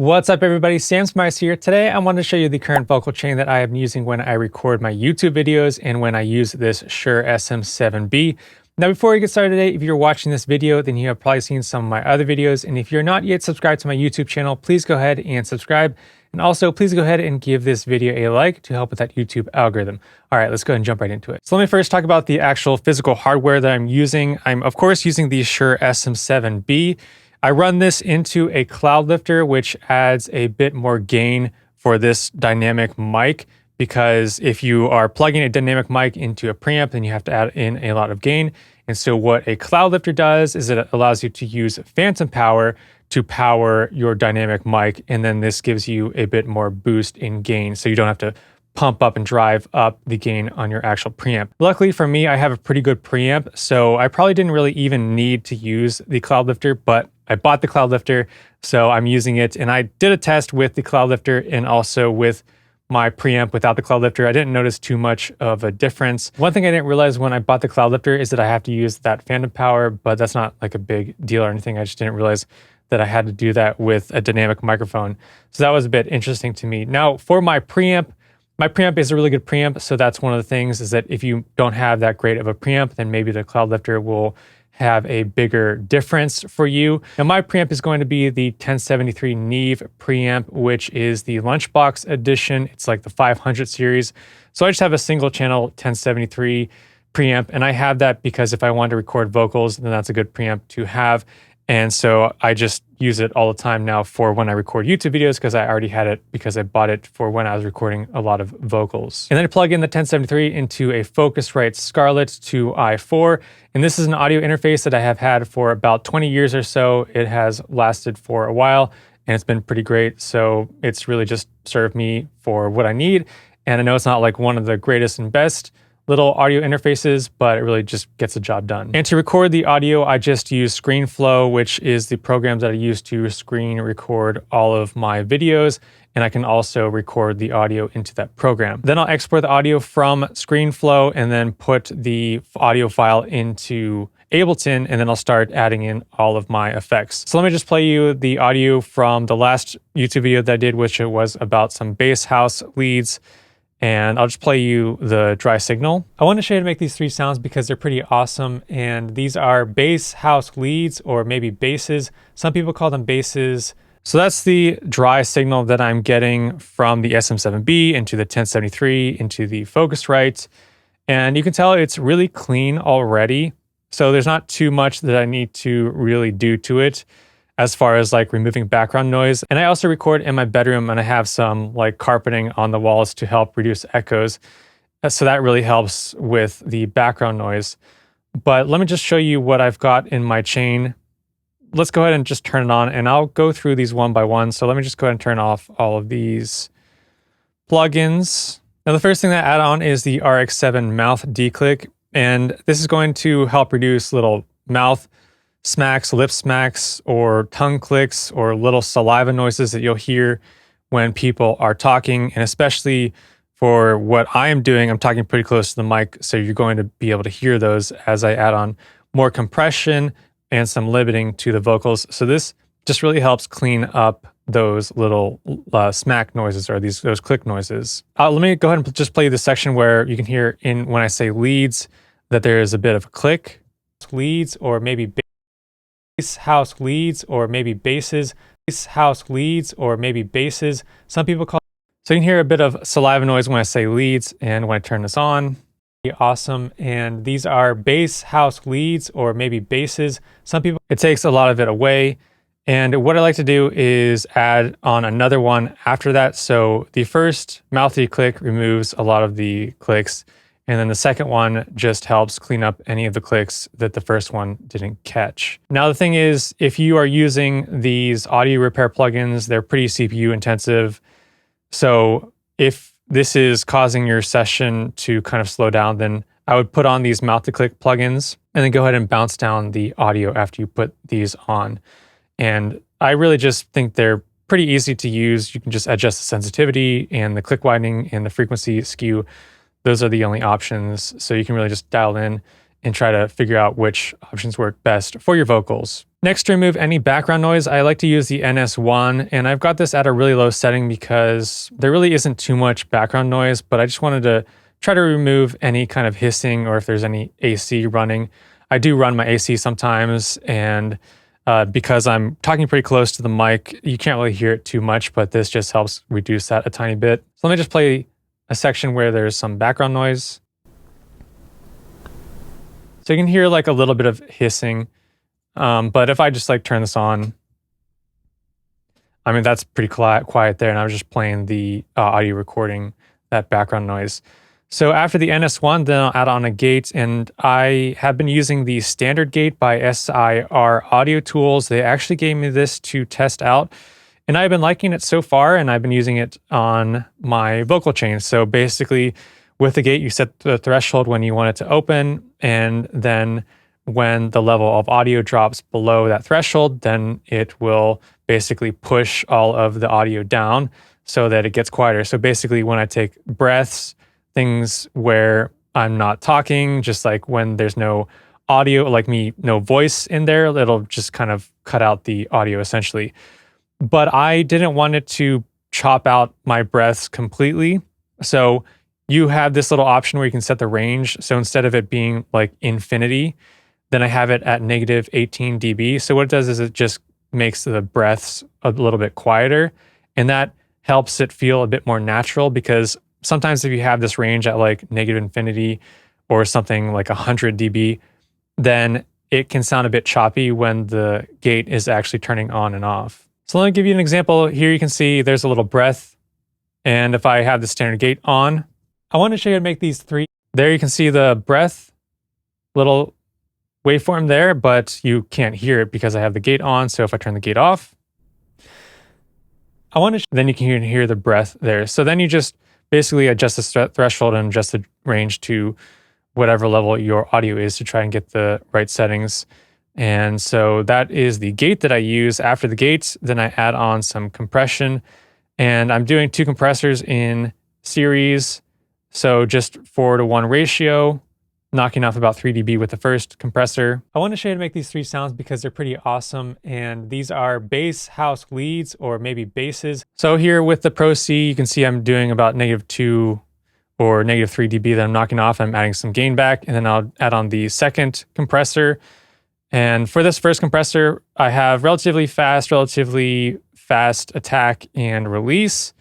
What's up everybody, Sam Smice here. Today I wanted to show you the current vocal chain that I am using when I record my YouTube videos and when I use this Shure SM7B. Now before we get started today, if you're watching this video, then you have probably seen some of my other videos, and if you're not yet subscribed to my YouTube channel, please go ahead and subscribe. And also please go ahead and give this video a like to help with that YouTube algorithm. All right, let's go ahead and jump right into it. So let me first talk about the actual physical hardware that I'm using. I'm of course using the Shure SM7B. I run this into a Cloudlifter, which adds a bit more gain for this dynamic mic, because if you are plugging a dynamic mic into a preamp, then you have to add in a lot of gain. And so what a Cloudlifter does is it allows you to use phantom power to power your dynamic mic, and then this gives you a bit more boost in gain, so you don't have to pump up and drive up the gain on your actual preamp. Luckily for me, I have a pretty good preamp, so I probably didn't really even need to use the Cloudlifter, but I bought the Cloudlifter, so I'm using it. And I did a test with the Cloudlifter and also with my preamp without the Cloudlifter. I didn't notice too much of a difference. One thing I didn't realize when I bought the Cloudlifter is that I have to use that phantom power, but that's not like a big deal or anything. I just didn't realize that I had to do that with a dynamic microphone. So that was a bit interesting to me. Now for my preamp is a really good preamp, so that's one of the things, is that if you don't have that great of a preamp, then maybe the Cloudlifter will have a bigger difference for you. Now my preamp is going to be the 1073 Neve preamp, which is the Lunchbox edition. It's like the 500 series. So I just have a single channel 1073 preamp, and I have that because if I want to record vocals, then that's a good preamp to have. And so I just use it all the time now for when I record YouTube videos, because I already had it because I bought it for when I was recording a lot of vocals. And then I plug in the 1073 into a Focusrite Scarlett 2i4. And this is an audio interface that I have had for about 20 years or so. It has lasted for a while and it's been pretty great. So it's really just served me for what I need. And I know it's not like one of the greatest and best little audio interfaces, but it really just gets the job done. And to record the audio, I just use ScreenFlow, which is the program that I use to screen record all of my videos. And I can also record the audio into that program. Then I'll export the audio from ScreenFlow and then put the audio file into Ableton, and then I'll start adding in all of my effects. So let me just play you the audio from the last YouTube video that I did, which was about some bass house leads. And I'll just play you the dry signal. I want to show you how to make these three sounds because they're pretty awesome. And these are bass house leads, or maybe basses. Some people call them basses. So that's the dry signal that I'm getting from the SM7B into the 1073 into the Focusrite. And you can tell it's really clean already. So there's not too much that I need to really do to it as far as like removing background noise. And I also record in my bedroom, and I have some like carpeting on the walls to help reduce echoes. So that really helps with the background noise. But let me just show you what I've got in my chain. Let's go ahead and just turn it on, and I'll go through these one by one. So let me just go ahead and turn off all of these plugins. Now the first thing that I add on is the RX7 mouth declick. And this is going to help reduce little mouth smacks, lip smacks, or tongue clicks, or little saliva noises that you'll hear when people are talking. And especially for what I am doing, I'm talking pretty close to the mic, so you're going to be able to hear those as I add on more compression and some limiting to the vocals. So this just really helps clean up those little smack noises, or those click noises. Let me go ahead and just play the section where you can hear when I say leads that there is a bit of a click. Leads, or maybe bass house leads, or maybe basses. Bass house leads, or maybe basses. Some people call it. So you can hear a bit of saliva noise when I say leads, and when I turn this on. Awesome. And these are bass house leads, or maybe basses. Some people, it takes a lot of it away. And what I like to do is add on another one after that. So the first mouthy click removes a lot of the clicks, and then the second one just helps clean up any of the clicks that the first one didn't catch. Now the thing is, if you are using these audio repair plugins, they're pretty CPU intensive. So if this is causing your session to kind of slow down, then I would put on these mouth to click plugins and then go ahead and bounce down the audio after you put these on. And I really just think they're pretty easy to use. You can just adjust the sensitivity and the click widening and the frequency skew. Those are the only options. So you can really just dial in and try to figure out which options work best for your vocals. Next, to remove any background noise, I like to use the NS1, and I've got this at a really low setting because there really isn't too much background noise, but I just wanted to try to remove any kind of hissing or if there's any AC running. I do run my AC sometimes, and because I'm talking pretty close to the mic, you can't really hear it too much, but this just helps reduce that a tiny bit. So let me just play a section where there's some background noise. So you can hear like a little bit of hissing, but if I just like turn this on, I mean, that's pretty quiet there, and I was just playing the audio recording, that background noise. So after the NS1, then I'll add on a gate, and I have been using the StandardGATE by SIR Audio Tools. They actually gave me this to test out, and I've been liking it so far, and I've been using it on my vocal chain. So basically, with the gate, you set the threshold when you want it to open, and then when the level of audio drops below that threshold, then it will basically push all of the audio down so that it gets quieter. So basically, when I take breaths, things where I'm not talking, just like when there's no audio, like no voice in there, it'll just kind of cut out the audio essentially. But I didn't want it to chop out my breaths completely. So you have this little option where you can set the range. So instead of it being like infinity, then I have it at negative 18 dB. So what it does is it just makes the breaths a little bit quieter, and that helps it feel a bit more natural, because sometimes if you have this range at like negative infinity or something like 100 dB, then it can sound a bit choppy when the gate is actually turning on and off. So let me give you an example. Here you can see there's a little breath, and if I have the standard gate on, I want to show you how to make these three. There you can see the breath, little waveform there, but you can't hear it because I have the gate on. So if I turn the gate off, then you can hear the breath there. So then you just basically adjust the threshold and adjust the range to whatever level your audio is to try and get the right settings. And so that is the gate that I use. After the gates, then I add on some compression, and I'm doing 2 compressors in series. So just 4:1 ratio, knocking off about 3 dB with the first compressor. I want to show you how to make these 3 sounds because they're pretty awesome, and these are bass house leads, or maybe basses. So here with the Pro C, you can see I'm doing about -2 or -3 dB that I'm knocking off. I'm adding some gain back, and then I'll add on the second compressor. And for this first compressor, I have relatively fast attack and release,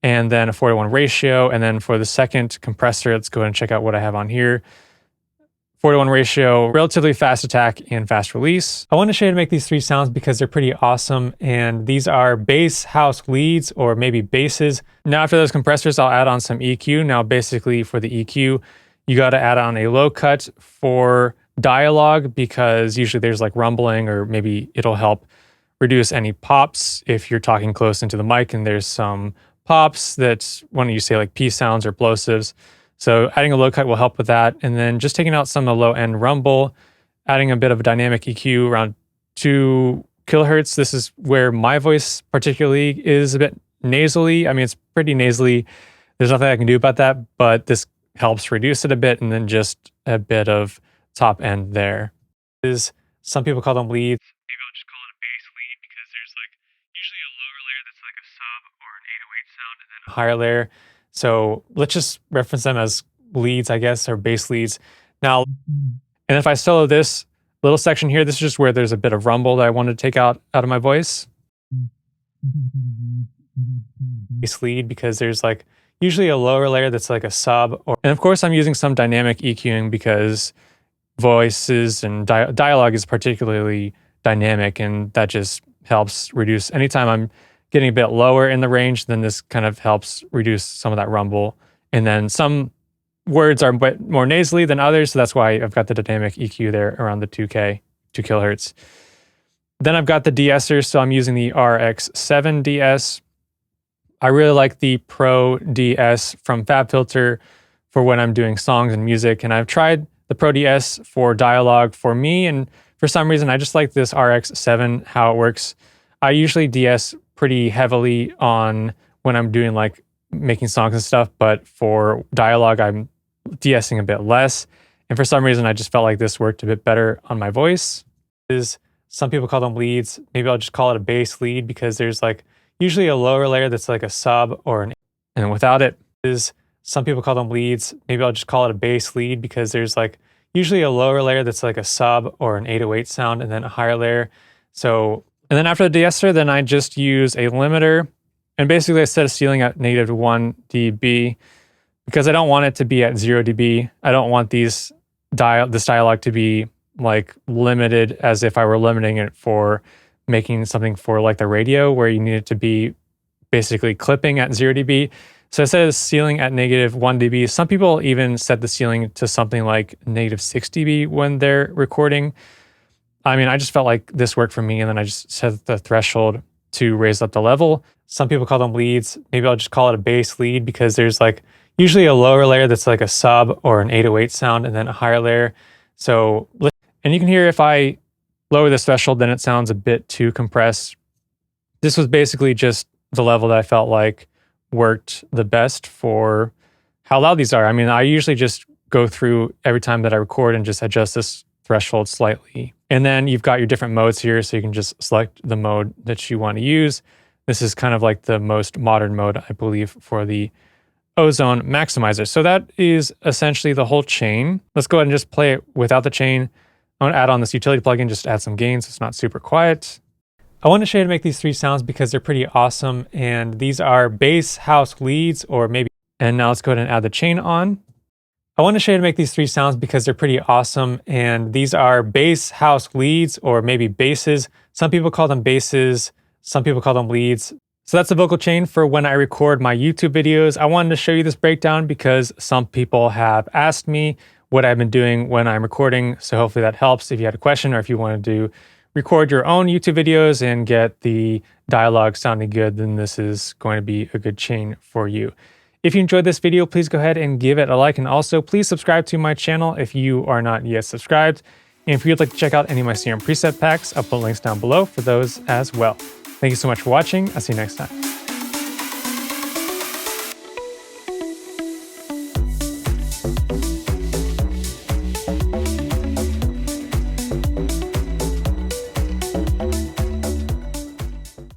and then a 4:1 ratio. And then for the second compressor, let's go ahead and check out what I have on here. 4:1 ratio, relatively fast attack and fast release. I want to show you how to make these 3 sounds because they're pretty awesome, and these are bass house leads, or maybe basses. Now after those compressors, I'll add on some EQ. Now basically for the EQ, you got to add on a low cut for dialogue, because usually there's like rumbling, or maybe it'll help reduce any pops if you're talking close into the mic and there's some pops that when you say like P sounds or plosives. So adding a low cut will help with that. And then just taking out some of the low end rumble, adding a bit of a dynamic EQ around 2 kilohertz. This is where my voice particularly is a bit nasally. I mean, it's pretty nasally. There's nothing I can do about that, but this helps reduce it a bit. And then just a bit of top end there. Some people call them leads. Maybe I'll just call it a bass lead, because there's like usually a lower layer that's like a sub or an 808 sound, and then a higher layer. So let's just reference them as leads, I guess, or bass leads. Now, and if I solo this little section here, this is just where there's a bit of rumble that I wanted to take out of my voice. Bass lead, because there's like usually a lower layer that's like a sub. And of course, I'm using some dynamic EQing because voices and dialogue is particularly dynamic, and that just helps reduce. Anytime I'm getting a bit lower in the range, then this kind of helps reduce some of that rumble. And then some words are a bit more nasally than others, so that's why I've got the dynamic EQ there around the 2 kilohertz. Then I've got the de-esser, so I'm using the RX7 De-ess. I really like the Pro De-ess from FabFilter for when I'm doing songs and music, and I've tried the Pro De-ess for dialogue for me, and for some reason I just like this RX7, how it works. I usually de-ess pretty heavily on when I'm doing like making songs and stuff, but for dialogue I'm de-essing a bit less. And for some reason, I just felt like this worked a bit better on my voice. Some people call them leads. Maybe I'll just call it a bass lead because there's like usually a lower layer that's like a sub or an, and without it some people call them leads. Maybe I'll just call it a bass lead because there's like usually a lower layer that's like a sub or an 808 sound and then a higher layer. So, and then after the de-esser, then I just use a limiter and basically I set a ceiling at -1 dB because I don't want it to be at 0 dB. I don't want this dialogue to be like limited as if I were limiting it for making something for like the radio where you need it to be basically clipping at 0 dB. So I set the ceiling at -1 dB. Some people even set the ceiling to something like -6 dB when they're recording. I mean, I just felt like this worked for me, and then I just set the threshold to raise up the level. Some people call them leads. Maybe I'll just call it a bass lead because there's like usually a lower layer that's like a sub or an 808 sound and then a higher layer. So, and you can hear if I lower this threshold, then it sounds a bit too compressed. This was basically just the level that I felt like worked the best for how loud these are. I mean, I usually just go through every time that I record and just adjust this threshold slightly. And then you've got your different modes here, so you can just select the mode that you want to use. This is kind of like the most modern mode, I believe, for the Ozone maximizer. So that is essentially the whole chain. Let's go ahead and just play it without the chain. I want to add on this utility plugin just to add some gain so it's not super quiet. I want to show you how to make these 3 sounds because they're pretty awesome, and these are bass house leads or maybe, and now let's go ahead and add the chain on. I want to show you how to make these 3 sounds because they're pretty awesome, and these are bass house leads or maybe basses. Some people call them basses, some people call them leads. So that's the vocal chain for when I record my YouTube videos. I wanted to show you this breakdown because some people have asked me what I've been doing when I'm recording. So hopefully that helps if you had a question or if you wanted to record your own YouTube videos and get the dialogue sounding good, then this is going to be a good chain for you. If you enjoyed this video, please go ahead and give it a like, and also please subscribe to my channel if you are not yet subscribed. And if you'd like to check out any of my serum preset packs, I'll put links down below for those as well. Thank you so much for watching. I'll see you next time.